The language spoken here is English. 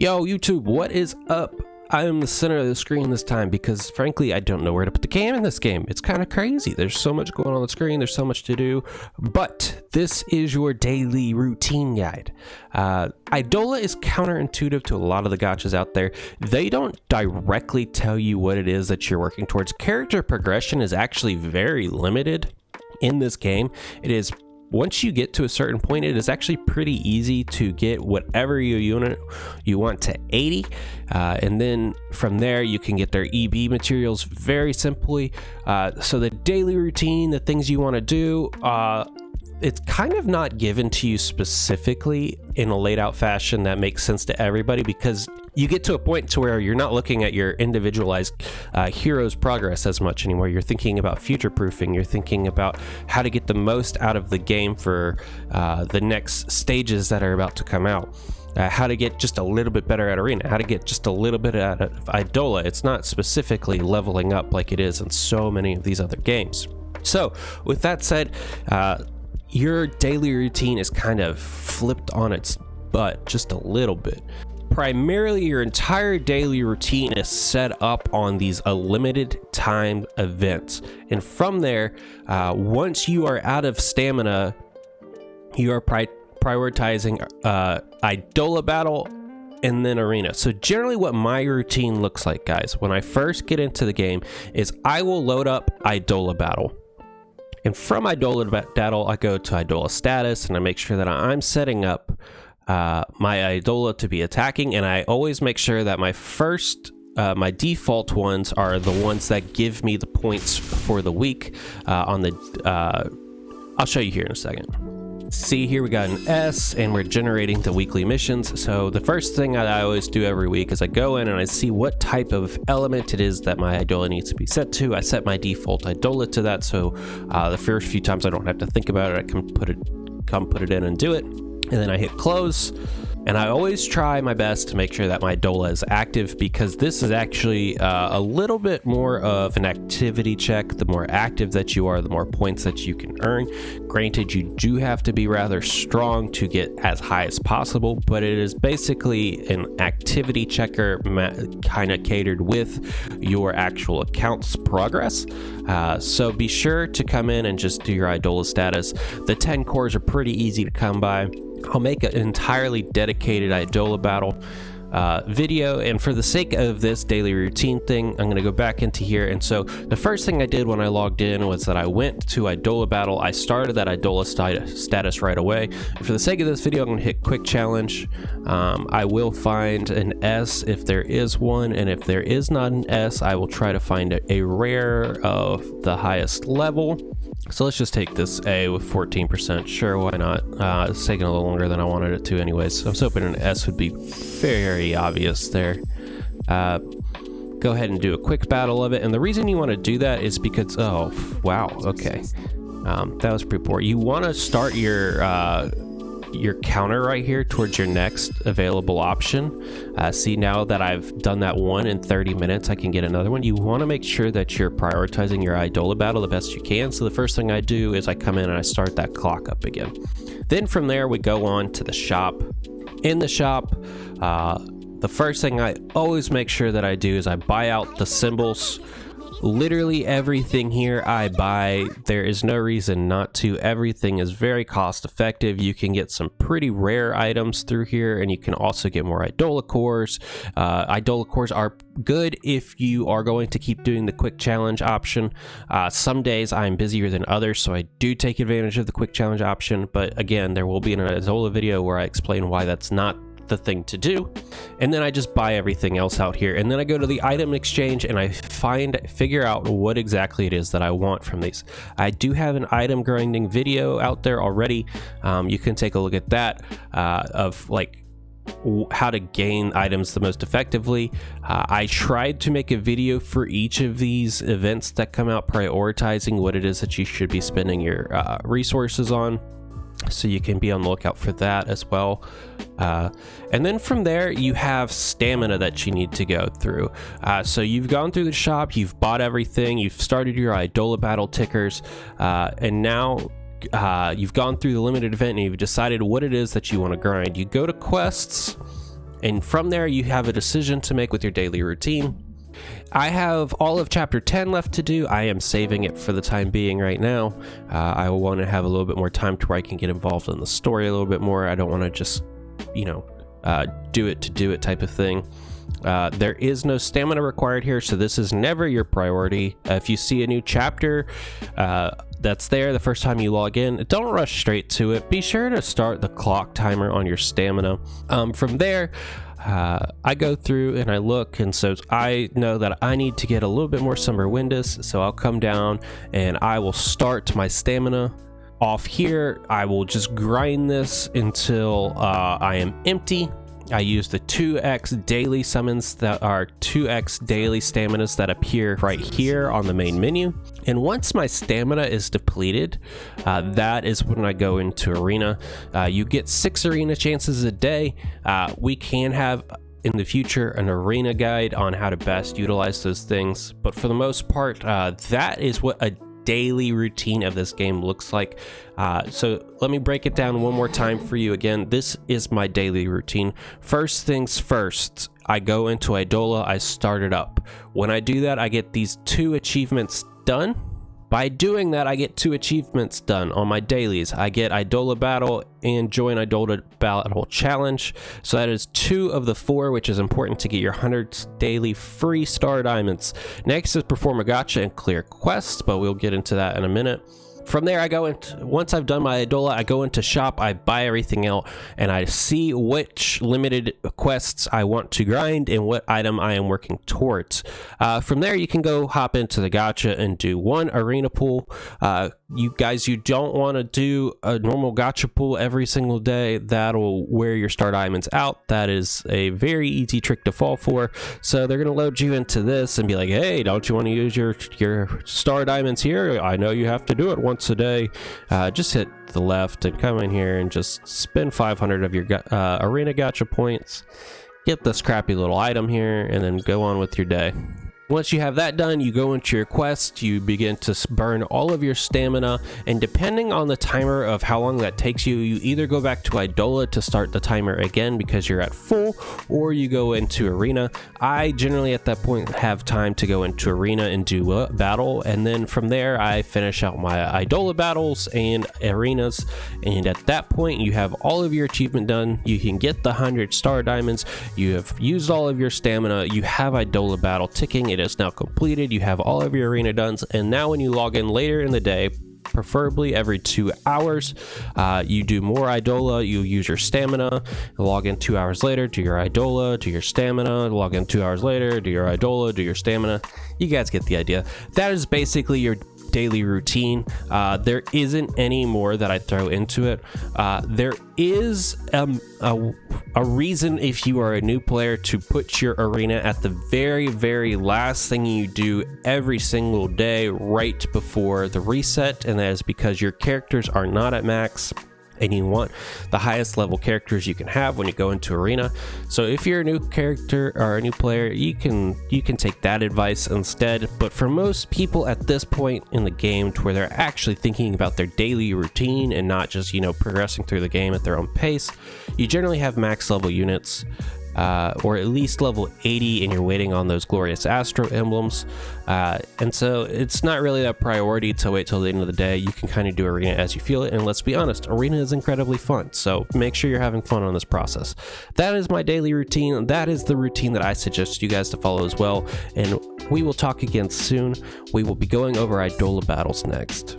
Yo, YouTube, what is up? I am the center of the screen this time because, frankly, I don't know where to put the cam in this game. It's kind of crazy. There's so much going on the screen. There's so much to do. But this is your daily routine guide. Idola is counterintuitive to a lot of the gachas out there. They don't directly tell you what it is that you're working towards. Character progression is actually very limited in this game. It is once you get to a certain point, it is actually pretty easy to get whatever unit you want to 80. And then from there, you can get their EB materials very simply. So the daily routine, the things you want to do, it's kind of not given to you specifically in a laid out fashion that makes sense to everybody, because you get to a point to where you're not looking at your individualized hero's progress as much anymore. You're thinking about future proofing. You're thinking about how to get the most out of the game for the next stages that are about to come out. How to get just a little bit better at Arena, how to get just a little bit out of Idola. It's not specifically leveling up like it is in so many of these other games. So with that said, your daily routine is kind of flipped on its butt just a little bit. Primarily, your entire daily routine is set up on these limited time events. And from there, once you are out of stamina, you are prioritizing Idola battle and then Arena. So generally what my routine looks like, guys, when I first get into the game is I will load up Idola battle. And from Idola battle, I go to Idola status and I make sure that I'm setting up my Idola to be attacking, and I always make sure that my default ones are the ones that give me the points for the week. I'll show you here in a second. See, here we got an S and we're generating the weekly missions. So the first thing I always do every week is I go in and I see what type of element it is that my Idola needs to be set to. I set my default Idola to that, so the first few times I don't have to think about it. I can put it in and do it. And then I hit close, and I always try my best to make sure that my Idola is active, because this is actually a little bit more of an activity check. The more active that you are, the more points that you can earn. Granted, you do have to be rather strong to get as high as possible, but it is basically an activity checker kind of catered with your actual account's progress. So be sure to come in and just do your Idola status. The 10 cores are pretty easy to come by. I'll make an entirely dedicated Idola battle video, and for the sake of this daily routine thing, I'm going to go back into here. And so the first thing I did when I logged in was that I went to Idola battle. I started that Idola status right away. And for the sake of this video, I'm going to hit quick challenge. I will find an S if there is one, and if there is not an S, I will try to find a rare of the highest level. So let's just take this A with 14%. Sure, why not? It's taking a little longer than I wanted it to anyways. I was hoping an S would be very obvious there. Go ahead and do a quick battle of it. And the reason you want to do that is because, oh, wow, okay. That was pretty poor. You want to start your counter right here towards your next available option. See, now that I've done that one in 30 minutes, I can get another one. You want to make sure that you're prioritizing your Idola battle the best you can. So the first thing I do is I come in and I start that clock up again. Then from there, we go on to the shop. In the shop, the first thing I always make sure that I do is I buy out the symbols. Literally everything here I buy. There is no reason not to. Everything is very cost effective. You can get some pretty rare items through here, and you can also get more Idola cores. Idola cores are good if you are going to keep doing the quick challenge option. Some days I'm busier than others, so I do take advantage of the quick challenge option, but again, there will be an Idola video where I explain why that's not the thing to do. And then I just buy everything else out here, and then I go to the item exchange and I figure out what exactly it is that I want from these. I do have an item grinding video out there already. You can take a look at that of like how to gain items the most effectively. I tried to make a video for each of these events that come out, prioritizing what it is that you should be spending your resources on. So you can be on the lookout for that as well. And then from there, you have stamina that you need to go through. So you've gone through the shop, you've bought everything, you've started your Idola battle tickers, and now you've gone through the limited event and you've decided what it is that you want to grind. You go to quests, And from there, you have a decision to make with your daily routine. I have all of chapter 10 left to do. I am saving it for the time being right now. I want to have a little bit more time to where I can get involved in the story a little bit more. I don't want to just, do it to do it type of thing. There is no stamina required here, so this is never your priority. If you see a new chapter that's there the first time you log in, don't rush straight to it. Be sure to start the clock timer on your stamina. From there, I go through and I look, and so I know that I need to get a little bit more Summer Windus, so I'll come down and I will start my stamina off here. I will just grind this until I am empty. I use the 2x daily summons that are 2x daily staminas that appear right here on the main menu. And once my stamina is depleted, that is when I go into arena. You get 6 arena chances a day. We can have in the future an arena guide on how to best utilize those things, but for the most part, that is what a daily routine of this game looks like. So let me break it down one more time for you. Again, this is my daily routine. First things first, I go into Idola, I start it up. When I do that, I get these 2 achievements done. By doing that, I get 2 achievements done on my dailies. I get Idola Battle and Join Idola Battle Challenge. So that is 2 of the 4, which is important to get your 100 daily free star diamonds. Next is perform a gacha and clear quests, but we'll get into that in a minute. From there, I go into, once I've done my Idola, I go into shop, I buy everything out, and I see which limited quests I want to grind and what item I am working towards. From there, you can go hop into the gacha and do 1 arena pool. You guys, you don't want to do a normal gacha pool every single day. That'll wear your star diamonds out. That is a very easy trick to fall for. So they're going to load you into this and be like, hey, don't you want to use your star diamonds here? I know you have to do it once a day. Just hit the left and come in here and just spend 500 of your arena gacha points. Get this crappy little item here and then go on with your day. Once you have that done, you go into your quest, you begin to burn all of your stamina, and depending on the timer of how long that takes you, you either go back to Idola to start the timer again because you're at full, or you go into arena. I generally at that point have time to go into arena and do a battle, and then from there I finish out my Idola battles and arenas, and at that point you have all of your achievement done. You can get the 100 star diamonds, you have used all of your stamina, you have Idola battle ticking, it is now completed, you have all of your arena done, and now when you log in later in the day, preferably every 2 hours, you do more Idola, you use your stamina, log in 2 hours later, do your Idola, do your stamina, log in 2 hours later, do your Idola, do your stamina. You guys get the idea. That is basically your daily routine. There isn't any more that I throw into it. There is a reason if you are a new player to put your arena at the very last thing you do every single day right before the reset, and that is because your characters are not at max and you want the highest level characters you can have when you go into arena. So if you're a new character or a new player, you can take that advice instead. But for most people at this point in the game, to where they're actually thinking about their daily routine and not just progressing through the game at their own pace, you generally have max level units, or at least level 80, and you're waiting on those glorious Astro emblems, and so it's not really a priority to wait till the end of the day. You can kind of do arena as you feel it, and let's be honest, arena is incredibly fun, so make sure you're having fun on this process. That is my daily routine. That is the routine that I suggest you guys to follow as well, and we will talk again soon. We will be going over Idola battles next.